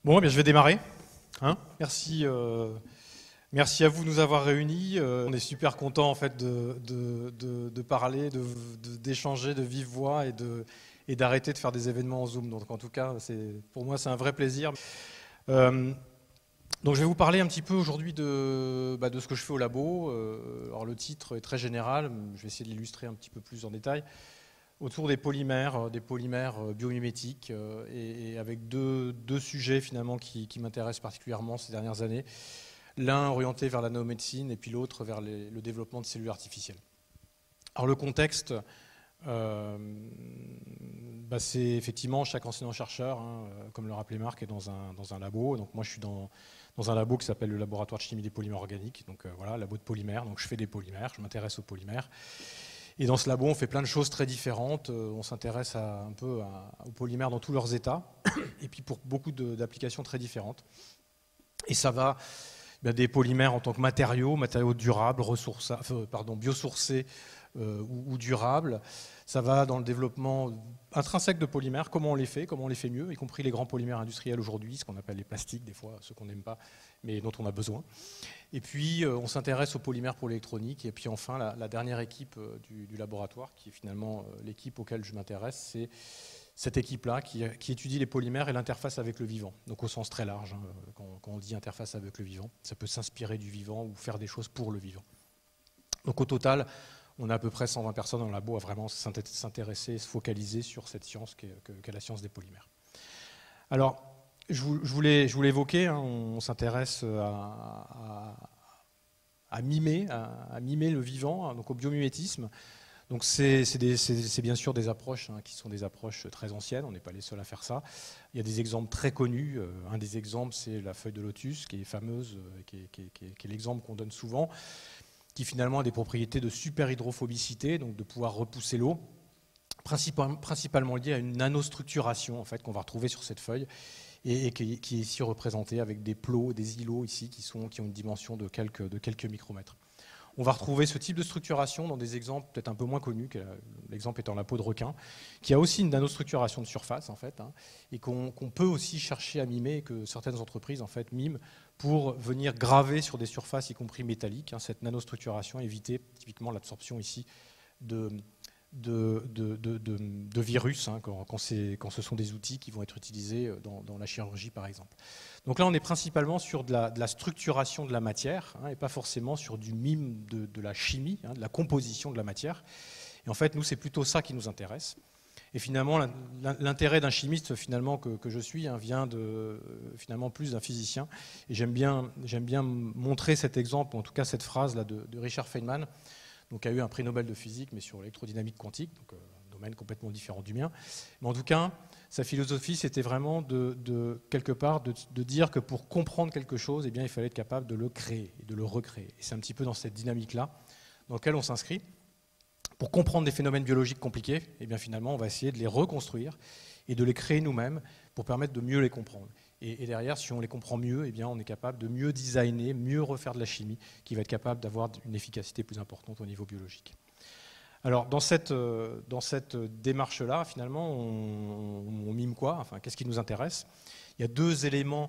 Bon, eh bien, je vais démarrer. Hein, merci, merci à vous de nous avoir réunis. On est super content en fait de parler, d'échanger de vive voix et d'arrêter de faire des événements en Zoom. Donc en tout cas, pour moi, c'est un vrai plaisir. Donc je vais vous parler un petit peu aujourd'hui de ce que je fais au labo. Alors le titre est très général, je vais essayer de l'illustrer un petit peu plus en détail. Autour des polymères biomimétiques, et avec deux sujets finalement qui m'intéressent particulièrement ces dernières années. L'un orienté vers la nanomédecine et puis l'autre vers le développement de cellules artificielles. Alors le contexte, c'est effectivement chaque enseignant-chercheur, hein, comme le rappelait Marc, est dans un labo. Donc moi je suis dans un labo qui s'appelle le laboratoire de chimie des polymères organiques. Donc voilà, labo de polymères. Donc je fais des polymères, je m'intéresse aux polymères. Et dans ce labo, on fait plein de choses très différentes. On s'intéresse un peu aux polymères dans tous leurs états, et puis pour beaucoup d'applications très différentes. Et ça va des polymères en tant que matériaux durables, biosourcés ou durables. Ça va dans le développement intrinsèque de polymères, comment on les fait mieux, y compris les grands polymères industriels aujourd'hui, ce qu'on appelle les plastiques, des fois, ceux qu'on n'aime pas, mais dont on a besoin. Et puis, on s'intéresse aux polymères pour l'électronique. Et puis enfin, la dernière équipe du laboratoire, qui est finalement l'équipe auquel je m'intéresse, c'est cette équipe-là qui étudie les polymères et l'interface avec le vivant. Donc au sens très large, hein, quand on dit interface avec le vivant, ça peut s'inspirer du vivant ou faire des choses pour le vivant. Donc au total, on a à peu près 120 personnes dans le labo à vraiment s'intéresser, se focaliser sur cette science qu'est la science des polymères. Alors, je voulais évoquer, hein, on s'intéresse à mimer le vivant, hein, donc au biomimétisme. Donc c'est bien sûr des approches, hein, qui sont des approches très anciennes, on n'est pas les seuls à faire ça. Il y a des exemples très connus. Un des exemples, c'est la feuille de lotus, qui est fameuse, qui est l'exemple qu'on donne souvent, qui finalement a des propriétés de super hydrophobicité, donc de pouvoir repousser l'eau, principalement liée à une nanostructuration en fait, qu'on va retrouver sur cette feuille, et qui est ici représentée avec des plots, des îlots ici qui ont une dimension de quelques micromètres. On va retrouver ce type de structuration dans des exemples peut-être un peu moins connus, l'exemple étant la peau de requin, qui a aussi une nanostructuration de surface en fait, hein, et qu'on peut aussi chercher à mimer, que certaines entreprises en fait miment pour venir graver sur des surfaces, y compris métalliques, hein, cette nanostructuration, éviter typiquement l'absorption ici de virus, hein, quand ce sont des outils qui vont être utilisés dans la chirurgie par exemple. Donc là on est principalement sur de la structuration de la matière, hein, et pas forcément sur du mime de la chimie, hein, de la composition de la matière. Et en fait nous c'est plutôt ça qui nous intéresse. Et finalement l'intérêt d'un chimiste finalement que je suis, hein, vient finalement plus d'un physicien. Et j'aime bien montrer cet exemple, en tout cas cette phrase là de Richard Feynman, donc, a eu un prix Nobel de physique, mais sur l'électrodynamique quantique, donc un domaine complètement différent du mien. Mais en tout cas, sa philosophie, c'était vraiment quelque part de dire que pour comprendre quelque chose, eh bien, il fallait être capable de le créer et de le recréer. Et c'est un petit peu dans cette dynamique-là dans laquelle on s'inscrit. Pour comprendre des phénomènes biologiques compliqués, eh bien, finalement, on va essayer de les reconstruire et de les créer nous-mêmes pour permettre de mieux les comprendre. Et derrière, si on les comprend mieux, eh bien, on est capable de mieux designer, mieux refaire de la chimie, qui va être capable d'avoir une efficacité plus importante au niveau biologique. Alors, dans cette démarche-là, finalement, on mime quoi? Enfin, qu'est-ce qui nous intéresse? Il y a deux éléments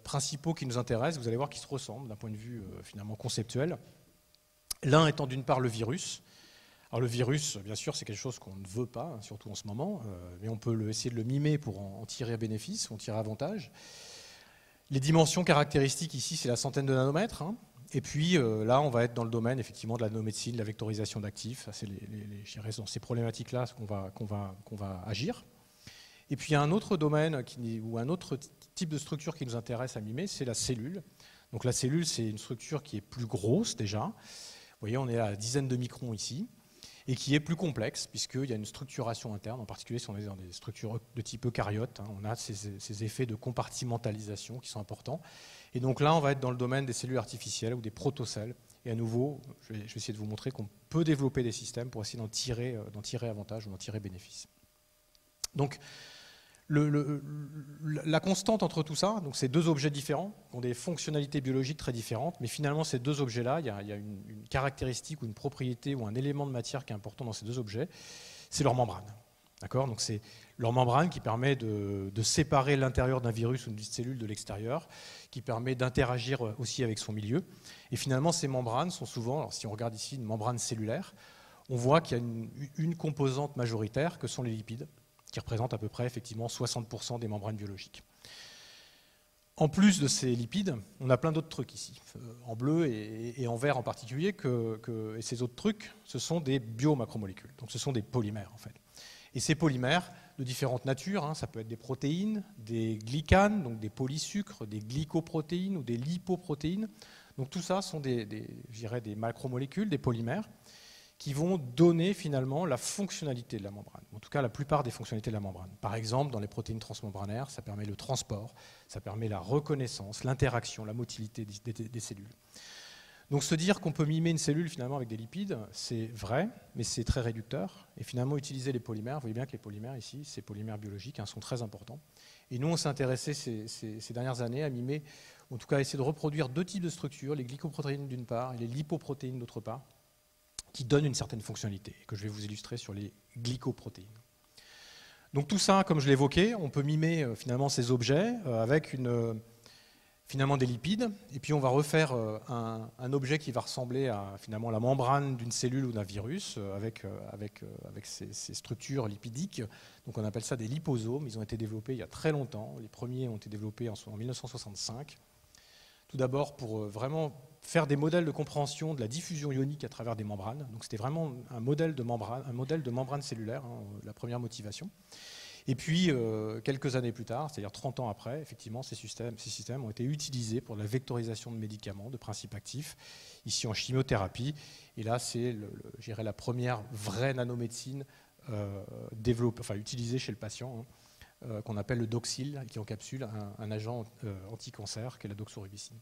principaux qui nous intéressent, vous allez voir, qui se ressemblent d'un point de vue finalement conceptuel. L'un étant d'une part le virus. Alors le virus, bien sûr, c'est quelque chose qu'on ne veut pas, hein, surtout en ce moment, mais on peut essayer de le mimer pour en tirer bénéfice, en tirer avantage. Les dimensions caractéristiques ici, c'est la centaine de nanomètres, hein. Et puis là, on va être dans le domaine effectivement de la nanomédecine, de la vectorisation d'actifs. C'est dans ces problématiques-là qu'on va agir. Et puis il y a un autre domaine ou un autre type de structure qui nous intéresse à mimer, c'est la cellule. Donc la cellule, c'est une structure qui est plus grosse déjà. Vous voyez, on est à dizaines de microns ici, et qui est plus complexe, puisqu'il y a une structuration interne, en particulier si on est dans des structures de type eucaryote, hein, on a ces effets de compartimentalisation qui sont importants. Et donc là, on va être dans le domaine des cellules artificielles ou des protocelles. Et à nouveau, je vais essayer de vous montrer qu'on peut développer des systèmes pour essayer d'en tirer avantage ou d'en tirer bénéfice. Donc, la constante entre tout ça, donc ces deux objets différents, qui ont des fonctionnalités biologiques très différentes, mais finalement ces deux objets-là, il y a une caractéristique ou une propriété ou un élément de matière qui est important dans ces deux objets, c'est leur membrane. D'accord ? Donc c'est leur membrane qui permet de séparer l'intérieur d'un virus ou d'une cellule de l'extérieur, qui permet d'interagir aussi avec son milieu. Et finalement, ces membranes sont souvent, alors si on regarde ici une membrane cellulaire, on voit qu'il y a une composante majoritaire que sont les lipides, qui représentent à peu près effectivement 60% des membranes biologiques. En plus de ces lipides, on a plein d'autres trucs ici, en bleu et en vert en particulier, et ces autres trucs, ce sont des biomacromolécules, donc ce sont des polymères en fait. Et ces polymères, de différentes natures, hein, ça peut être des protéines, des glycanes, donc des polysucres, des glycoprotéines ou des lipoprotéines. Donc tout ça sont je dirais des macromolécules, des polymères, qui vont donner finalement la fonctionnalité de la membrane, en tout cas la plupart des fonctionnalités de la membrane. Par exemple, dans les protéines transmembranaires, ça permet le transport, ça permet la reconnaissance, l'interaction, la motilité des cellules. Donc se dire qu'on peut mimer une cellule finalement avec des lipides, c'est vrai, mais c'est très réducteur. Et finalement, utiliser les polymères, vous voyez bien que les polymères ici, ces polymères biologiques, hein, sont très importants. Et nous, on s'est intéressé ces dernières années à mimer, en tout cas à essayer de reproduire deux types de structures, les glycoprotéines d'une part et les lipoprotéines d'autre part, qui donnent une certaine fonctionnalité, que je vais vous illustrer sur les glycoprotéines. Donc tout ça, comme je l'évoquais, on peut mimer finalement ces objets avec finalement des lipides, et puis on va refaire un objet qui va ressembler à finalement la membrane d'une cellule ou d'un virus avec ces structures lipidiques. Donc on appelle ça des liposomes. Ils ont été développés il y a très longtemps. Les premiers ont été développés en 1965. Tout d'abord pour vraiment faire des modèles de compréhension de la diffusion ionique à travers des membranes. Donc c'était vraiment un modèle de membrane cellulaire, hein, la première motivation. Et puis, quelques années plus tard, c'est-à-dire 30 ans après, effectivement, ces systèmes ont été utilisés pour la vectorisation de médicaments, de principes actifs, ici en chimiothérapie. Et là, c'est la première vraie nanomédecine utilisée chez le patient, hein, qu'on appelle le Doxil, qui encapsule un agent anti-cancer, qui est la doxorubicine.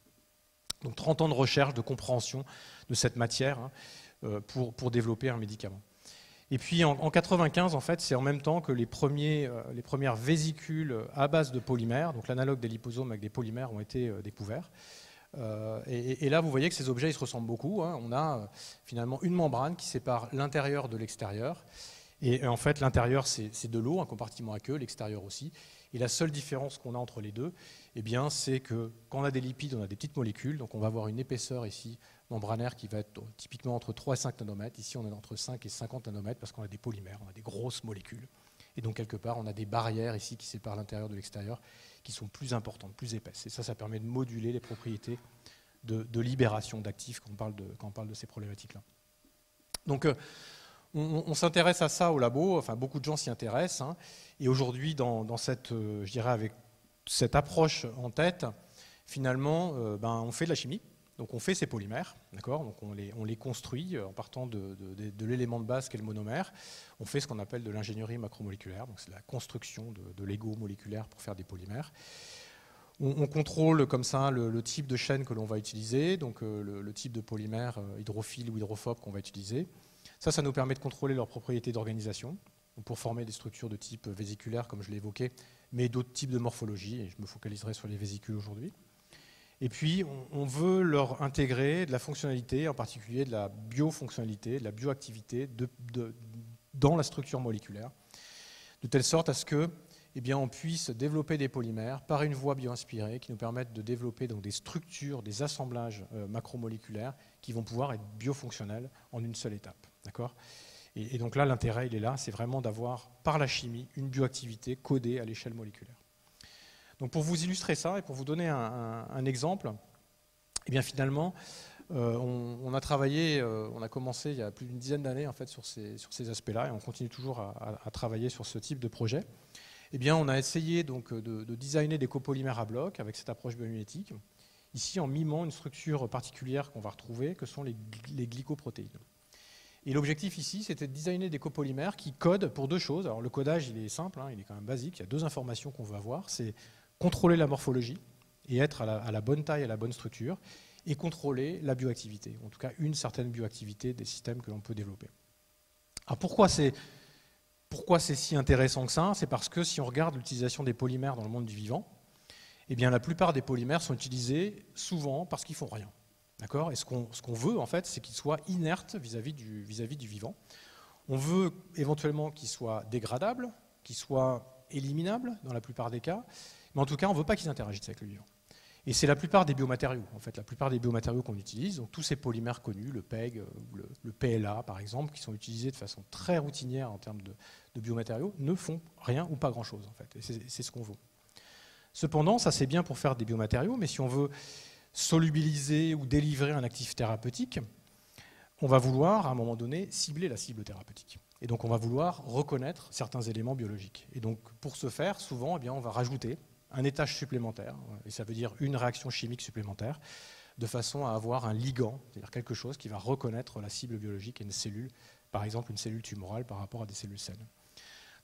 Donc 30 ans de recherche, de compréhension de cette matière, hein, pour développer un médicament. Et puis en 1995, en fait, c'est en même temps que les premières vésicules à base de polymères, donc l'analogue des liposomes avec des polymères, ont été découverts. Et là, vous voyez que ces objets ils se ressemblent beaucoup, hein. On a finalement une membrane qui sépare l'intérieur de l'extérieur. Et en fait, l'intérieur, c'est de l'eau, un compartiment aqueux, l'extérieur aussi. Et la seule différence qu'on a entre les deux, eh bien, c'est que quand on a des lipides, on a des petites molécules. Donc on va avoir une épaisseur ici membranaire qui va être typiquement entre 3 et 5 nanomètres. Ici, on est entre 5 et 50 nanomètres parce qu'on a des polymères, on a des grosses molécules. Et donc, quelque part, on a des barrières ici qui séparent l'intérieur de l'extérieur qui sont plus importantes, plus épaisses. Et ça permet de moduler les propriétés de libération d'actifs quand on parle de ces problématiques-là. Donc, on s'intéresse à ça au labo, enfin beaucoup de gens s'y intéressent, hein, et aujourd'hui, dans cette, je dirais avec cette approche en tête, finalement, on fait de la chimie, donc on fait ces polymères, d'accord, donc on les construit en partant de l'élément de base qu'est le monomère. On fait ce qu'on appelle de l'ingénierie macromoléculaire, donc c'est la construction de Lego moléculaire pour faire des polymères. On contrôle comme ça le type de chaîne que l'on va utiliser, donc le type de polymère hydrophile ou hydrophobe qu'on va utiliser. Ça nous permet de contrôler leurs propriétés d'organisation pour former des structures de type vésiculaire, comme je l'ai évoqué, mais d'autres types de morphologie, et je me focaliserai sur les vésicules aujourd'hui. Et puis, on veut leur intégrer de la fonctionnalité, en particulier de la biofonctionnalité, de la bioactivité dans la structure moléculaire, de telle sorte à ce que, on puisse développer des polymères par une voie bioinspirée qui nous permettent de développer donc, des structures, des assemblages macromoléculaires qui vont pouvoir être biofonctionnels en une seule étape. D'accord ? Et donc là, l'intérêt, il est là, c'est vraiment d'avoir, par la chimie, une bioactivité codée à l'échelle moléculaire. Donc pour vous illustrer ça et pour vous donner un exemple, finalement, on a travaillé, on a commencé il y a plus d'une dizaine d'années en fait, sur ces aspects-là et on continue toujours à travailler sur ce type de projet. On a essayé donc, de designer des copolymères à bloc avec cette approche biomimétique, ici en mimant une structure particulière qu'on va retrouver, que sont les glycoprotéines. Et l'objectif ici, c'était de designer des copolymères qui codent pour deux choses. Alors le codage, il est simple, hein, il est quand même basique. Il y a deux informations qu'on veut avoir. C'est contrôler la morphologie et être à la bonne taille, à la bonne structure, et contrôler la bioactivité, en tout cas une certaine bioactivité des systèmes que l'on peut développer. Alors pourquoi c'est si intéressant que ça? C'est parce que si on regarde l'utilisation des polymères dans le monde du vivant, la plupart des polymères sont utilisés souvent parce qu'ils ne font rien. D'accord ? Et ce qu'on veut, en fait, c'est qu'ils soient inertes vis-à-vis du vivant. On veut éventuellement qu'ils soient dégradables, qu'ils soient éliminables dans la plupart des cas, mais en tout cas, on ne veut pas qu'ils interagissent avec le vivant. Et c'est la plupart des biomatériaux, en fait, la plupart des biomatériaux qu'on utilise, donc tous ces polymères connus, le PEG, le PLA par exemple, qui sont utilisés de façon très routinière en termes de biomatériaux, ne font rien ou pas grand-chose, en fait, et c'est ce qu'on veut. Cependant, ça c'est bien pour faire des biomatériaux, mais si on veut solubiliser ou délivrer un actif thérapeutique, on va vouloir, à un moment donné, cibler la cible thérapeutique. Et donc on va vouloir reconnaître certains éléments biologiques. Et donc pour ce faire, souvent, eh bien, on va rajouter un étage supplémentaire, et ça veut dire une réaction chimique supplémentaire, de façon à avoir un ligand, c'est-à-dire quelque chose qui va reconnaître la cible biologique et une cellule, par exemple une cellule tumorale par rapport à des cellules saines.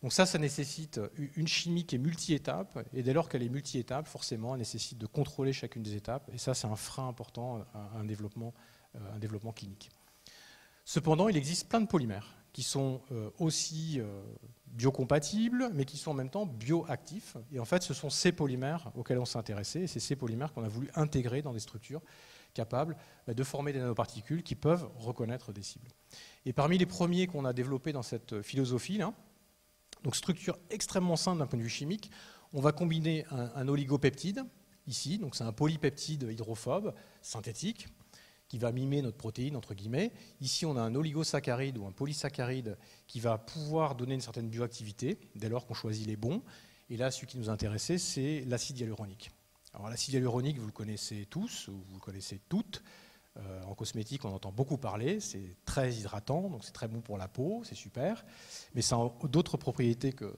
Donc ça nécessite une chimie qui est multi-étape, et dès lors qu'elle est multi-étape, forcément, elle nécessite de contrôler chacune des étapes, et ça c'est un frein important à un développement clinique. Cependant, il existe plein de polymères qui sont aussi biocompatibles, mais qui sont en même temps bioactifs. Et en fait, ce sont ces polymères auxquels on s'est intéressé, et c'est ces polymères qu'on a voulu intégrer dans des structures capables de former des nanoparticules qui peuvent reconnaître des cibles. Et parmi les premiers qu'on a développés dans cette philosophie, là, donc structure extrêmement simple d'un point de vue chimique, on va combiner un oligopeptide, ici, donc c'est un polypeptide hydrophobe synthétique, qui va mimer notre protéine, entre guillemets. Ici, on a un oligosaccharide ou un polysaccharide qui va pouvoir donner une certaine bioactivité, dès lors qu'on choisit les bons. Et là, celui qui nous intéressait, c'est l'acide hyaluronique. Alors l'acide hyaluronique, vous le connaissez tous, ou vous le connaissez toutes. En cosmétique, on entend beaucoup parler, c'est très hydratant, donc c'est très bon pour la peau, c'est super. Mais ça a d'autres propriétés que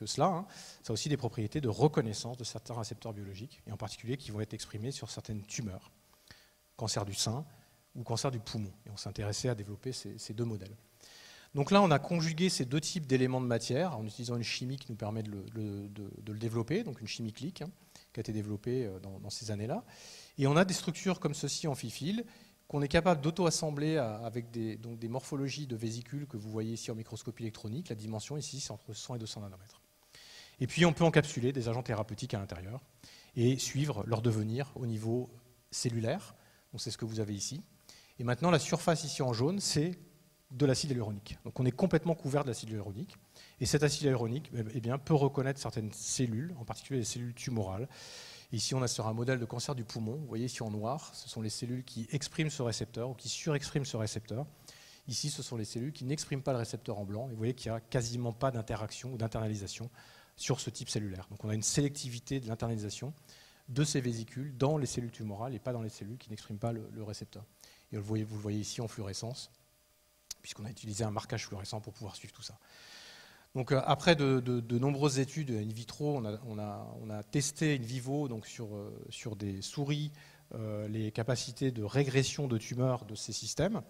cela. Hein. Ça a aussi des propriétés de reconnaissance de certains récepteurs biologiques, et en particulier qui vont être exprimés sur certaines tumeurs. Cancer du sein ou cancer du poumon. Et on s'intéressait à développer ces deux modèles. Donc là, on a conjugué ces deux types d'éléments de matière en utilisant une chimie qui nous permet de le développer, donc une chimie clique, qui a été développée dans ces années-là. Et on a des structures comme ceci en fil qu'on est capable d'auto-assembler avec des morphologies de vésicules que vous voyez ici en microscopie électronique. La dimension ici, c'est entre 100 et 200 nanomètres. Et puis, on peut encapsuler des agents thérapeutiques à l'intérieur et suivre leur devenir au niveau cellulaire. Donc c'est ce que vous avez ici. Et maintenant, la surface ici en jaune, c'est de l'acide hyaluronique. Donc on est complètement couvert de l'acide hyaluronique. Et cet acide hyaluronique peut reconnaître certaines cellules, en particulier les cellules tumorales. Ici, on a sur un modèle de cancer du poumon. Vous voyez ici en noir, ce sont les cellules qui expriment ce récepteur ou qui surexpriment ce récepteur. Ici, ce sont les cellules qui n'expriment pas le récepteur en blanc. Et vous voyez qu'il n'y a quasiment pas d'interaction ou d'internalisation sur ce type cellulaire. Donc on a une sélectivité de l'internalisation de ces vésicules dans les cellules tumorales et pas dans les cellules qui n'expriment pas le récepteur. Et vous le voyez ici en fluorescence, puisqu'on a utilisé un marquage fluorescent pour pouvoir suivre tout ça. Donc après de nombreuses études in vitro, on a testé in vivo donc sur des souris les capacités de régression de tumeurs de ces systèmes.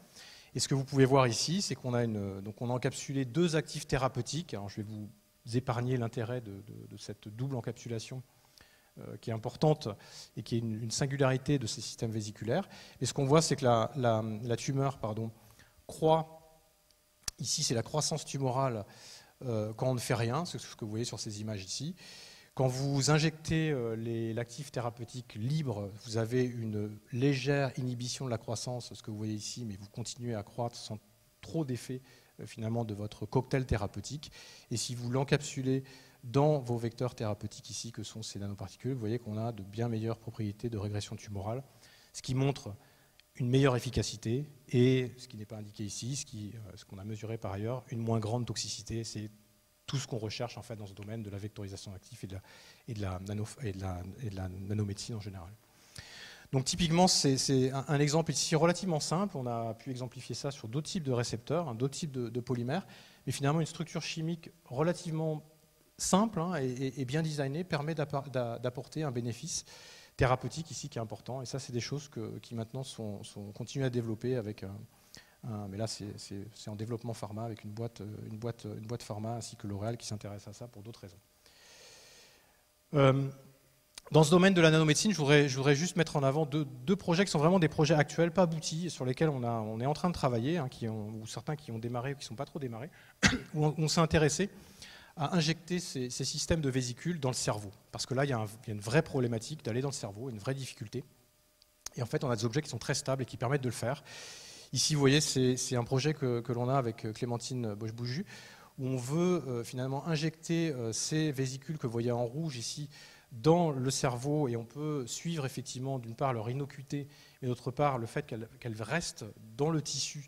Et ce que vous pouvez voir ici, c'est qu'on a encapsulé deux actifs thérapeutiques. Alors, je vais vous épargner l'intérêt de cette double encapsulation qui est importante et qui est une singularité de ces systèmes vésiculaires. Et ce qu'on voit, c'est que la tumeur croît. Ici, c'est la croissance tumorale quand on ne fait rien, c'est ce que vous voyez sur ces images ici. Quand vous injectez l'actif thérapeutique libre, vous avez une légère inhibition de la croissance, ce que vous voyez ici, mais vous continuez à croître sans trop d'effet finalement de votre cocktail thérapeutique. Et si vous l'encapsulez dans vos vecteurs thérapeutiques ici, que sont ces nanoparticules, vous voyez qu'on a de bien meilleures propriétés de régression tumorale, ce qui montre une meilleure efficacité et, ce qui n'est pas indiqué ici, ce qu'on a mesuré par ailleurs, une moins grande toxicité. C'est tout ce qu'on recherche en fait dans ce domaine de la vectorisation d'actifs et de la nanomédecine en général. Donc typiquement, c'est un exemple ici relativement simple. On a pu exemplifier ça sur d'autres types de récepteurs, d'autres types de polymères, mais finalement une structure chimique relativement simple et bien designée permet d'apporter un bénéfice thérapeutique ici qui est important. Et ça, c'est des choses qui maintenant sont continuées à développer avec mais là, c'est en développement pharma avec une boîte pharma ainsi que L'Oréal qui s'intéresse à ça pour d'autres raisons. Dans ce domaine de la nanomédecine, je voudrais juste mettre en avant deux projets qui sont vraiment des projets actuels, pas aboutis, sur lesquels on est en train de travailler, ou certains qui ont démarré ou qui ne sont pas trop démarrés, où on s'est intéressé à injecter ces systèmes de vésicules dans le cerveau. Parce que là, il y a une vraie problématique d'aller dans le cerveau, une vraie difficulté. Et en fait, on a des objets qui sont très stables et qui permettent de le faire. Ici, vous voyez, c'est un projet que l'on a avec Clémentine Bosch-Bouju, où on veut finalement injecter ces vésicules que vous voyez en rouge ici dans le cerveau, et on peut suivre effectivement d'une part leur innocuité et d'autre part le fait qu'elles restent dans le tissu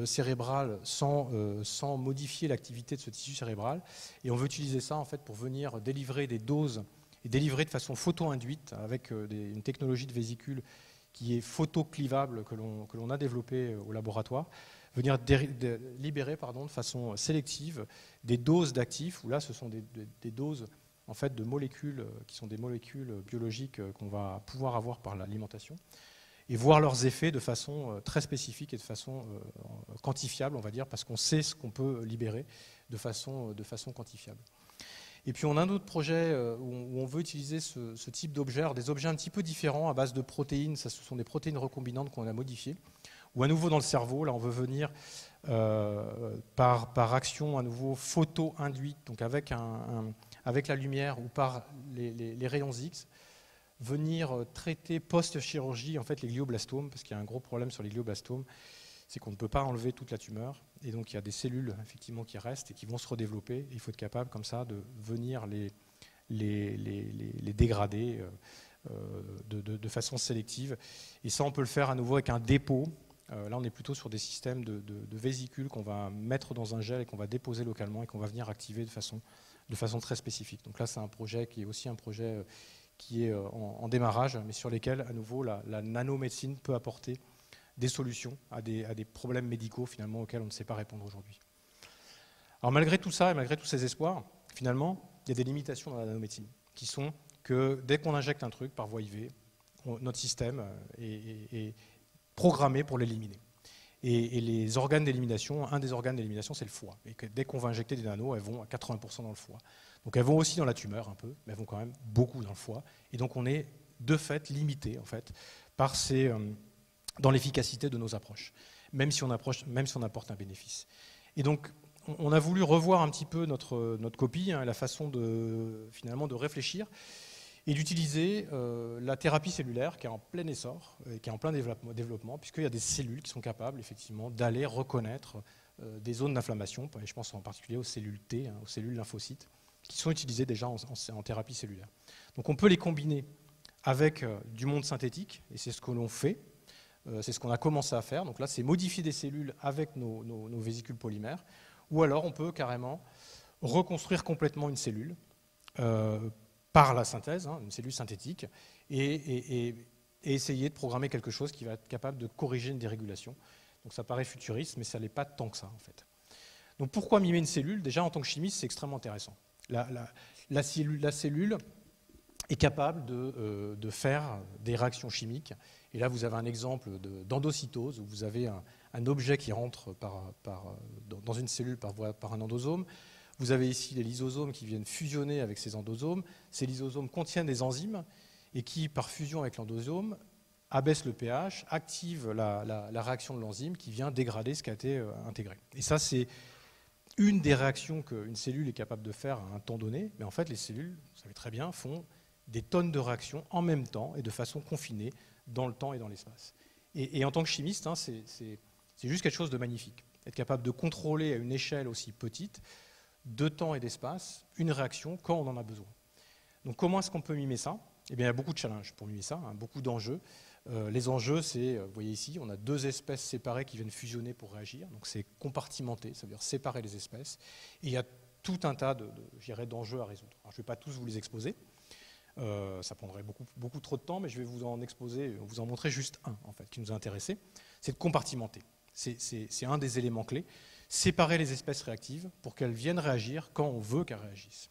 cérébral sans modifier l'activité de ce tissu cérébral. Et on veut utiliser ça en fait pour venir délivrer des doses et délivrer de façon photo-induite avec une technologie de vésicule qui est photoclivable que l'on a développée au laboratoire, venir libérer de façon sélective des doses d'actifs, où là ce sont des doses en fait, de molécules qui sont des molécules biologiques qu'on va pouvoir avoir par l'alimentation, et voir leurs effets de façon très spécifique et de façon quantifiable, on va dire, parce qu'on sait ce qu'on peut libérer de façon quantifiable. Et puis on a un autre projet où on veut utiliser ce type d'objets, des objets un petit peu différents à base de protéines, ce sont des protéines recombinantes qu'on a modifiées, ou à nouveau dans le cerveau, là on veut venir par action à nouveau photo-induite, donc avec la lumière ou par les rayons X, venir traiter post-chirurgie en fait les glioblastomes, parce qu'il y a un gros problème sur les glioblastomes, c'est qu'on ne peut pas enlever toute la tumeur, et donc il y a des cellules effectivement qui restent et qui vont se redévelopper, et il faut être capable comme ça de venir les dégrader de façon sélective, et ça on peut le faire à nouveau avec un dépôt. Là on est plutôt sur des systèmes de vésicules qu'on va mettre dans un gel et qu'on va déposer localement et qu'on va venir activer de façon très spécifique. Donc là c'est un projet qui est aussi un projet qui est en démarrage, mais sur lesquels à nouveau la nanomédecine peut apporter des solutions à des problèmes médicaux finalement auxquels on ne sait pas répondre aujourd'hui. Alors malgré tout ça et malgré tous ces espoirs, finalement, il y a des limitations dans la nanomédecine qui sont que dès qu'on injecte un truc par voie IV, notre système est programmé pour l'éliminer. Et les organes d'élimination, un des organes d'élimination, c'est le foie. Et que dès qu'on va injecter des nanos, elles vont à 80% dans le foie. Donc elles vont aussi dans la tumeur un peu, mais elles vont quand même beaucoup dans le foie. Et donc on est de fait limité en fait, par dans l'efficacité de nos approches, même si on apporte un bénéfice. Et donc on a voulu revoir un petit peu notre copie, la façon finalement de réfléchir et d'utiliser la thérapie cellulaire qui est en plein essor, qui est en plein développement, puisqu'il y a des cellules qui sont capables effectivement d'aller reconnaître des zones d'inflammation, et je pense en particulier aux cellules T, aux cellules lymphocytes, qui sont utilisées déjà en thérapie cellulaire. Donc on peut les combiner avec du monde synthétique, et c'est ce que l'on fait, c'est ce qu'on a commencé à faire. Donc là c'est modifier des cellules avec nos vésicules polymères, ou alors on peut carrément reconstruire complètement une cellule, par la synthèse, une cellule synthétique, et essayer de programmer quelque chose qui va être capable de corriger une dérégulation. Donc ça paraît futuriste, mais ça n'est pas tant que ça en fait. Donc pourquoi mimer une cellule? Déjà en tant que chimiste, c'est extrêmement intéressant. La cellule est capable de faire des réactions chimiques. Et là vous avez un exemple d'endocytose, où vous avez un objet qui rentre dans une cellule par un endosome. Vous avez ici les lysosomes qui viennent fusionner avec ces endosomes. Ces lysosomes contiennent des enzymes et qui, par fusion avec l'endosome, abaissent le pH, activent la réaction de l'enzyme qui vient dégrader ce qui a été intégré. Et ça, c'est une des réactions qu'une cellule est capable de faire à un temps donné. Mais en fait, les cellules, vous savez très bien, font des tonnes de réactions en même temps et de façon confinée dans le temps et dans l'espace. Et en tant que chimiste, c'est juste quelque chose de magnifique. Être capable de contrôler à une échelle aussi petite, de temps et d'espace, une réaction quand on en a besoin. Donc comment est-ce qu'on peut mimer ça? Eh bien, il y a beaucoup de challenges pour mimer ça, beaucoup d'enjeux. Les enjeux, c'est, vous voyez ici, on a deux espèces séparées qui viennent fusionner pour réagir, donc c'est compartimenté, ça veut dire séparer les espèces. Et il y a tout un tas d'enjeux à résoudre. Alors, je ne vais pas tous vous les exposer, ça prendrait beaucoup trop de temps, mais je vais vous en montrer juste un en fait, qui nous a intéressés, c'est de compartimenter. C'est un des éléments clés. Séparer les espèces réactives pour qu'elles viennent réagir quand on veut qu'elles réagissent.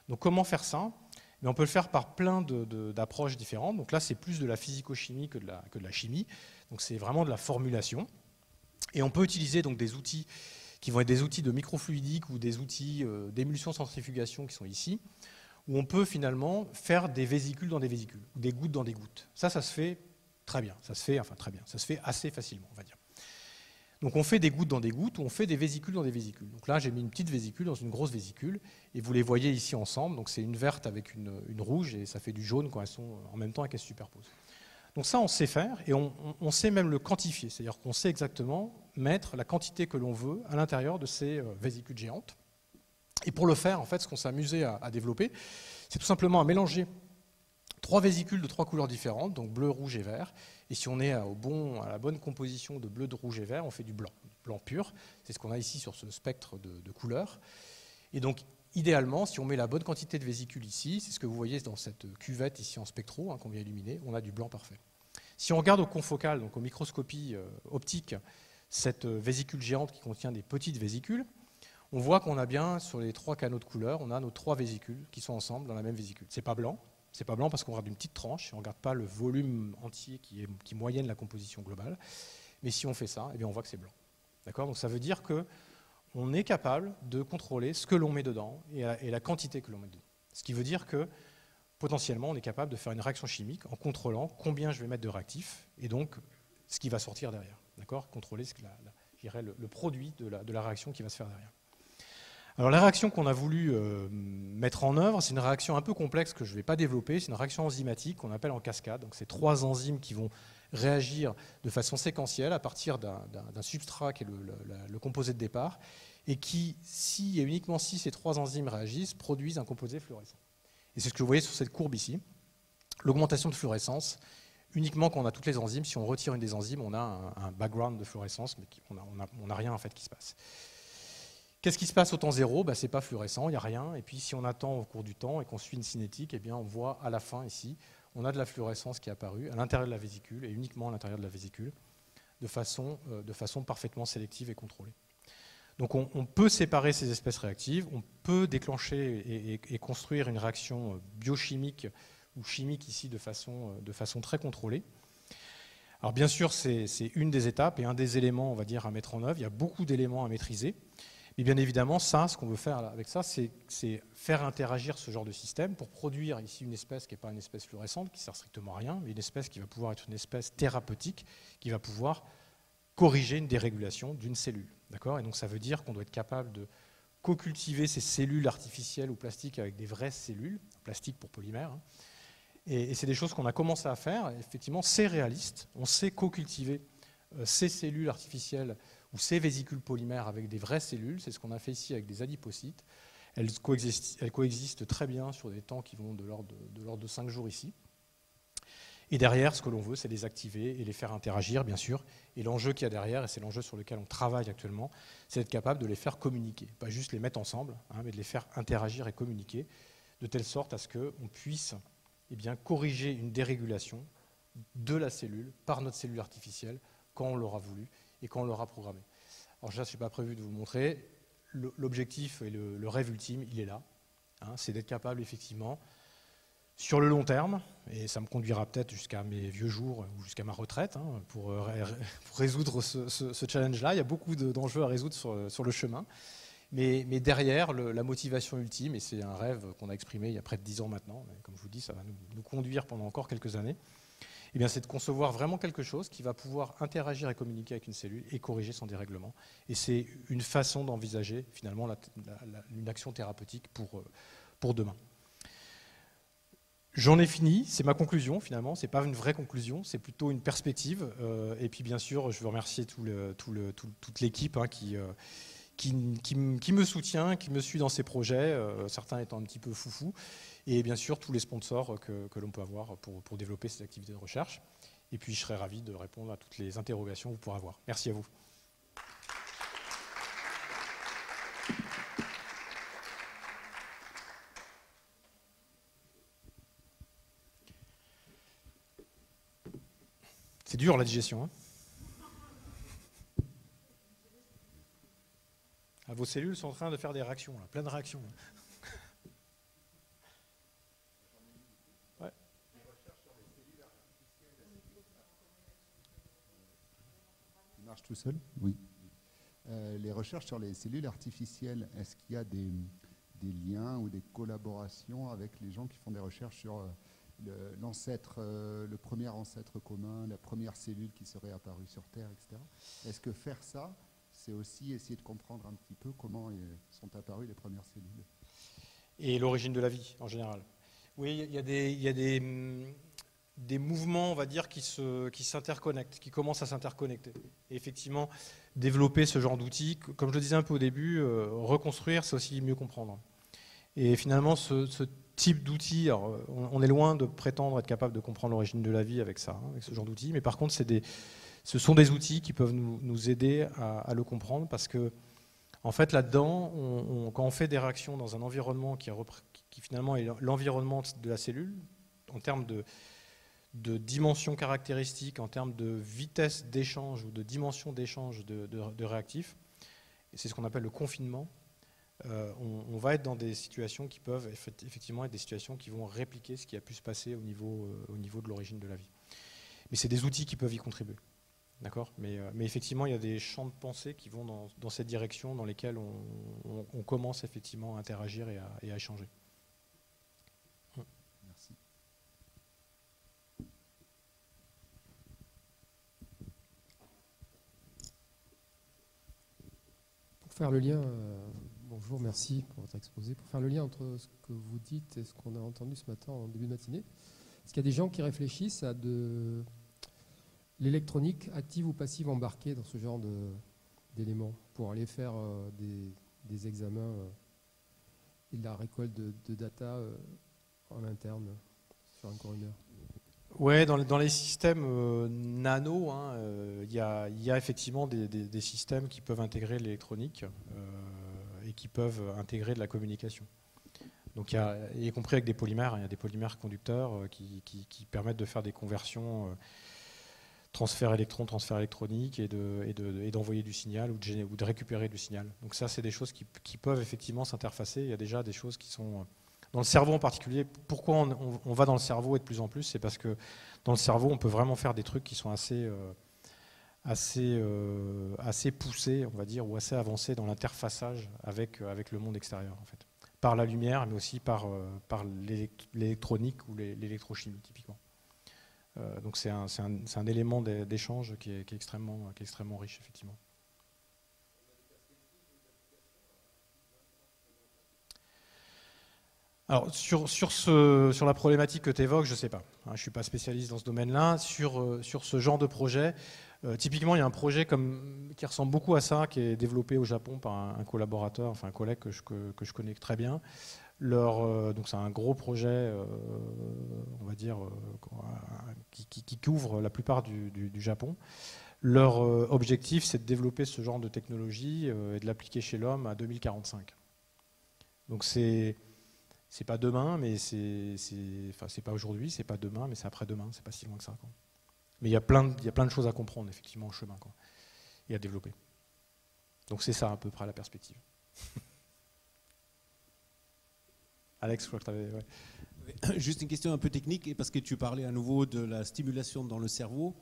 Donc comment faire ça? Mais on peut le faire par plein d'approches différentes. Donc là, c'est plus de la physico-chimie que de la chimie. Donc c'est vraiment de la formulation. Et on peut utiliser donc des outils qui vont être des outils de microfluidique ou des outils d'émulsion-centrifugation qui sont ici, où on peut finalement faire des vésicules dans des vésicules, ou des gouttes dans des gouttes. Ça se fait très bien. Ça se fait assez facilement, on va dire. Donc on fait des gouttes dans des gouttes ou on fait des vésicules dans des vésicules. Donc là j'ai mis une petite vésicule dans une grosse vésicule et vous les voyez ici ensemble. Donc c'est une verte avec une rouge et ça fait du jaune quand elles sont en même temps et qu'elles se superposent. Donc ça, on sait faire et on sait même le quantifier, c'est-à-dire qu'on sait exactement mettre la quantité que l'on veut à l'intérieur de ces vésicules géantes. Et pour le faire, en fait, ce qu'on s'est amusé à développer, c'est tout simplement à mélanger 3 vésicules de 3 couleurs différentes, donc bleu, rouge et vert. Et si on est à la bonne composition de bleu, de rouge et vert, on fait du blanc pur. C'est ce qu'on a ici sur ce spectre de couleurs. Et donc, idéalement, si on met la bonne quantité de vésicules ici, c'est ce que vous voyez dans cette cuvette ici en spectro qu'on vient illuminer, on a du blanc parfait. Si on regarde au confocal, donc aux microscopies optiques, cette vésicule géante qui contient des petites vésicules, on voit qu'on a bien, sur les 3 canaux de couleurs, on a nos 3 vésicules qui sont ensemble dans la même vésicule. C'est pas blanc parce qu'on regarde une petite tranche, et on ne regarde pas le volume entier qui moyenne la composition globale. Mais si on fait ça, eh bien on voit que c'est blanc. D'accord ? Donc ça veut dire qu'on est capable de contrôler ce que l'on met dedans et la quantité que l'on met dedans. Ce qui veut dire que potentiellement, on est capable de faire une réaction chimique en contrôlant combien je vais mettre de réactifs et donc ce qui va sortir derrière. D'accord ? Contrôler le produit de la réaction qui va se faire derrière. Alors la réaction qu'on a voulu mettre en œuvre, c'est une réaction un peu complexe que je ne vais pas développer, c'est une réaction enzymatique qu'on appelle en cascade. Donc c'est 3 enzymes qui vont réagir de façon séquentielle à partir d'un substrat qui est le composé de départ et qui, si et uniquement si ces 3 enzymes réagissent, produisent un composé fluorescent. Et c'est ce que vous voyez sur cette courbe ici. L'augmentation de fluorescence, uniquement quand on a toutes les enzymes, si on retire une des enzymes, on a un background de fluorescence, mais on n'a rien en fait qui se passe. Qu'est-ce qui se passe au temps zéro ? Ce n'est pas fluorescent, il n'y a rien. Et puis si on attend au cours du temps et qu'on suit une cinétique, eh bien, on voit à la fin ici, on a de la fluorescence qui est apparue à l'intérieur de la vésicule et uniquement à l'intérieur de la vésicule de façon parfaitement sélective et contrôlée. Donc on peut séparer ces espèces réactives, on peut déclencher et construire une réaction biochimique ou chimique ici de façon très contrôlée. Alors bien sûr, c'est une des étapes et un des éléments, on va dire, à mettre en œuvre. Il y a beaucoup d'éléments à maîtriser. Et bien évidemment, ce qu'on veut faire avec ça, c'est faire interagir ce genre de système pour produire ici une espèce qui n'est pas une espèce fluorescente, qui ne sert strictement à rien, mais une espèce qui va pouvoir être une espèce thérapeutique, qui va pouvoir corriger une dérégulation d'une cellule. D'accord ? Et donc ça veut dire qu'on doit être capable de co-cultiver ces cellules artificielles ou plastiques avec des vraies cellules, plastiques pour polymères. Et c'est des choses qu'on a commencé à faire. Effectivement, c'est réaliste. On sait co-cultiver ces cellules artificielles ou ces vésicules polymères avec des vraies cellules. C'est ce qu'on a fait ici avec des adipocytes. Elles coexistent très bien sur des temps qui vont de l'ordre de 5 jours ici. Et derrière, ce que l'on veut, c'est les activer et les faire interagir, bien sûr. Et l'enjeu qu'il y a derrière, et c'est l'enjeu sur lequel on travaille actuellement, c'est d'être capable de les faire communiquer. Pas juste les mettre ensemble, mais de les faire interagir et communiquer, de telle sorte à ce qu'on puisse corriger une dérégulation de la cellule par notre cellule artificielle quand on l'aura voulu et quand on l'aura programmé. Alors ça, je n'ai pas prévu de vous le montrer. L'objectif et le rêve ultime, il est là. C'est d'être capable, effectivement, sur le long terme, et ça me conduira peut-être jusqu'à mes vieux jours ou jusqu'à ma retraite, pour résoudre ce challenge-là. Il y a beaucoup d'enjeux à résoudre sur le chemin. Mais derrière, la motivation ultime, et c'est un rêve qu'on a exprimé il y a près de 10 ans maintenant, mais comme je vous dis, ça va nous conduire pendant encore quelques années, c'est de concevoir vraiment quelque chose qui va pouvoir interagir et communiquer avec une cellule et corriger son dérèglement. Et c'est une façon d'envisager finalement une action thérapeutique pour demain. J'en ai fini, c'est ma conclusion finalement, ce n'est pas une vraie conclusion, c'est plutôt une perspective. Et puis bien sûr, je veux remercier toute l'équipe qui me soutient, qui me suit dans ces projets, certains étant un petit peu foufous, et bien sûr tous les sponsors que l'on peut avoir pour développer ces activités de recherche. Et puis je serai ravi de répondre à toutes les interrogations que vous pourrez avoir. Merci à vous. C'est dur la digestion. Vos cellules sont en train de faire des réactions, là, plein de réactions. Ouais. Il marche tout seul ? Oui. Les recherches sur les cellules artificielles, est-ce qu'il y a des liens ou des collaborations avec les gens qui font des recherches sur le premier ancêtre commun, la première cellule qui serait apparue sur Terre, etc. Est-ce que faire ça, c'est aussi essayer de comprendre un petit peu comment sont apparues les premières cellules ? Et l'origine de la vie, en général. Oui, il y a des des mouvements, on va dire, qui s'interconnectent, qui commencent à s'interconnecter. Et effectivement, développer ce genre d'outils, comme je le disais un peu au début, reconstruire, c'est aussi mieux comprendre. Et finalement, ce type d'outils, on est loin de prétendre être capable de comprendre l'origine de la vie avec ça, avec ce genre d'outils, mais par contre, ce sont des outils qui peuvent nous aider à le comprendre, parce que, en fait, là-dedans, quand on fait des réactions dans un environnement qui finalement est l'environnement de la cellule, en termes de dimensions caractéristiques, en termes de vitesse d'échange ou de dimension d'échange de réactifs, et c'est ce qu'on appelle le confinement, on va être dans des situations qui peuvent effectivement être des situations qui vont répliquer ce qui a pu se passer au niveau de l'origine de la vie. Mais c'est des outils qui peuvent y contribuer. D'accord, mais effectivement, il y a des champs de pensée qui vont dans cette direction, dans lesquels on commence effectivement à interagir et à échanger. Merci. Pour faire le lien, bonjour, merci pour votre exposé. Pour faire le lien entre ce que vous dites et ce qu'on a entendu ce matin en début de matinée, est-ce qu'il y a des gens qui réfléchissent à l'électronique active ou passive embarquée dans ce genre d'éléments pour aller faire des examens et de la récolte de data en interne sur un coroner? Ouais, dans les systèmes nano, il y a effectivement des systèmes qui peuvent intégrer l'électronique et qui peuvent intégrer de la communication. Donc, y compris avec des polymères, il y a des polymères conducteurs qui permettent de faire des conversions transfert électron, transfert électronique et d'envoyer du signal ou de récupérer du signal. Donc ça, c'est des choses qui peuvent effectivement s'interfacer. Il y a déjà des choses qui sont... Dans le cerveau en particulier, pourquoi on va dans le cerveau et de plus en plus, c'est parce que dans le cerveau, on peut vraiment faire des trucs qui sont assez poussés, on va dire, ou assez avancés dans l'interfaçage avec le monde extérieur, en fait. Par la lumière, mais aussi par l'électronique ou l'électrochimie, typiquement. Donc c'est un élément d'échange qui est extrêmement riche, effectivement. Alors sur la problématique que tu évoques, je ne sais pas. Je ne suis pas spécialiste dans ce domaine-là. Sur ce genre de projet, typiquement, il y a un projet qui ressemble beaucoup à ça, qui est développé au Japon par un collaborateur, enfin un collègue que je connais très bien. Donc c'est un gros projet, on va dire, qui couvre la plupart du Japon. Leur objectif, c'est de développer ce genre de technologie et de l'appliquer chez l'homme à 2045. Donc c'est pas demain, mais c'est pas aujourd'hui, c'est pas demain, mais c'est après-demain, c'est pas si loin que ça, quoi. Mais il y a plein de choses à comprendre, effectivement, au chemin, quoi, et à développer. Donc c'est ça à peu près la perspective. Alex, je crois que tu avais... Ouais. Juste une question un peu technique, parce que tu parlais à nouveau de la stimulation dans le cerveau.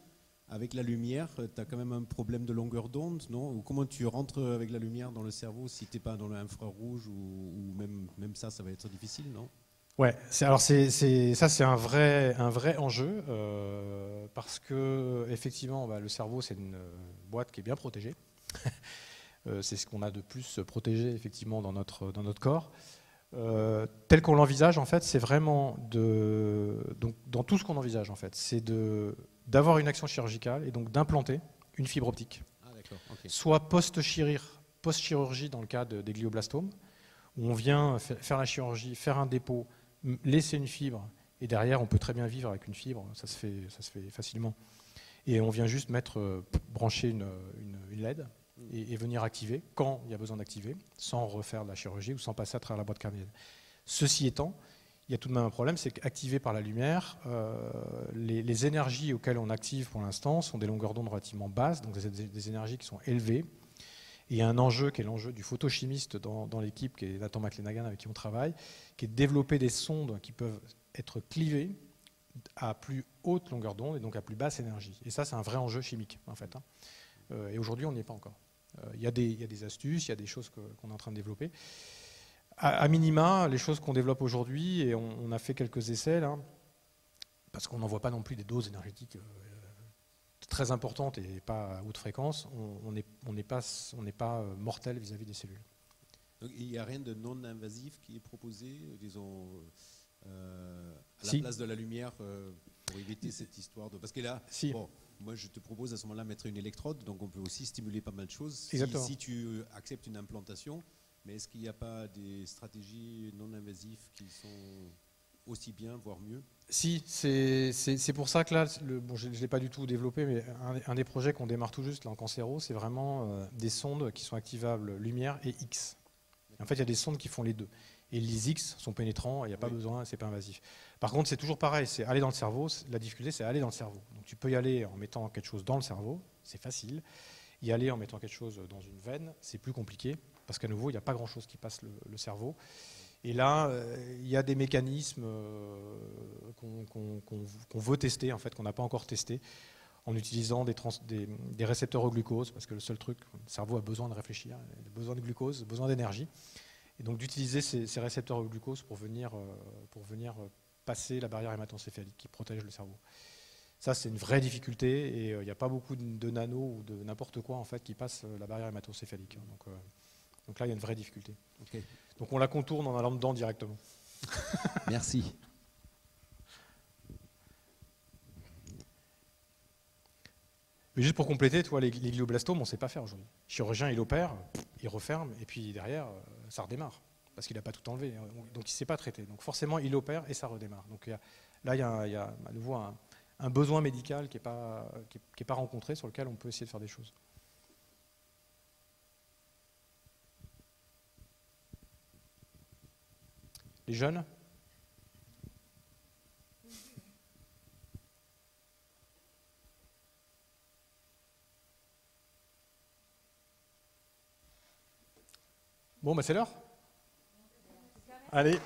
Avec la lumière, tu as quand même un problème de longueur d'onde, non? Ou comment tu rentres avec la lumière dans le cerveau si tu n'es pas dans l'infrarouge ou même ça va être difficile, non? Ouais, c'est un vrai enjeu parce que effectivement, le cerveau, c'est une boîte qui est bien protégée. C'est ce qu'on a de plus protégé effectivement dans notre corps. Tel qu'on l'envisage, en fait, c'est vraiment donc dans tout ce qu'on envisage, en fait, c'est d'avoir une action chirurgicale et donc d'implanter une fibre optique. Ah, d'accord, okay. Soit post-chirurgie dans le cas des glioblastomes, où on vient faire la chirurgie, faire un dépôt, laisser une fibre, et derrière on peut très bien vivre avec une fibre, ça se fait facilement. Et on vient juste brancher une LED et venir activer quand il y a besoin d'activer, sans refaire de la chirurgie ou sans passer à travers la boîte cardiaque. Ceci étant, il y a tout de même un problème, c'est qu'activé par la lumière, les énergies auxquelles on active pour l'instant sont des longueurs d'onde relativement basses, donc des énergies qui sont élevées. Et il y a un enjeu qui est l'enjeu du photochimiste dans l'équipe, qui est Nathan McLenagan avec qui on travaille, qui est de développer des sondes qui peuvent être clivées à plus haute longueur d'onde et donc à plus basse énergie. Et ça, c'est un vrai enjeu chimique, en fait. Et aujourd'hui, on n'y est pas encore. Il y a des astuces, il y a des choses qu'on est en train de développer. À minima, les choses qu'on développe aujourd'hui, et on a fait quelques essais là, parce qu'on n'en voit pas non plus des doses énergétiques très importantes et pas à haute fréquence, on n'est pas mortel vis-à-vis des cellules. Donc il n'y a rien de non invasif qui est proposé, disons, à la Si. place de la lumière pour éviter cette histoire de... Parce que là, Si. bon, moi je te propose à ce moment-là de mettre une électrode, donc on peut aussi stimuler pas mal de choses Exactement. si tu acceptes une implantation. Mais est-ce qu'il n'y a pas des stratégies non invasives qui sont aussi bien, voire mieux? Si, c'est pour ça que là, bon, je ne l'ai pas du tout développé, mais un des projets qu'on démarre tout juste là, en cancéro, c'est vraiment des sondes qui sont activables lumière et X. Et en fait, il y a des sondes qui font les deux. Et les X sont pénétrants, il n'y a pas besoin, c'est pas invasif. Par contre, c'est toujours pareil, c'est aller dans le cerveau. La difficulté, c'est aller dans le cerveau. Donc tu peux y aller en mettant quelque chose dans le cerveau, c'est facile. Y aller en mettant quelque chose dans une veine, c'est plus compliqué, parce qu'à nouveau, il n'y a pas grand-chose qui passe le cerveau. Et là, il y a des mécanismes qu'on veut tester, en fait, qu'on n'a pas encore testé, en utilisant des récepteurs au glucose, parce que le seul truc, le cerveau a besoin de réfléchir, il a besoin de glucose, besoin d'énergie. Et donc d'utiliser ces récepteurs au glucose pour venir passer la barrière hémato-encéphalique qui protège le cerveau. Ça, c'est une vraie difficulté, et il n'y a pas beaucoup de nano ou de n'importe quoi en fait, qui passe la barrière hémato-encéphalique. Donc là, il y a une vraie difficulté. Okay. Donc on la contourne en allant dedans directement. Merci. Mais juste pour compléter, toi, les glioblastomes, on ne sait pas faire aujourd'hui. Le chirurgien, il opère, il referme, et puis derrière, ça redémarre, parce qu'il n'a pas tout enlevé. Donc il ne sait pas traiter. Donc forcément, il opère et ça redémarre. Donc là, il y a à nouveau un besoin médical qui n'est pas rencontré, sur lequel on peut essayer de faire des choses. Les jeunes ? Bon, bah c'est l'heure. Allez.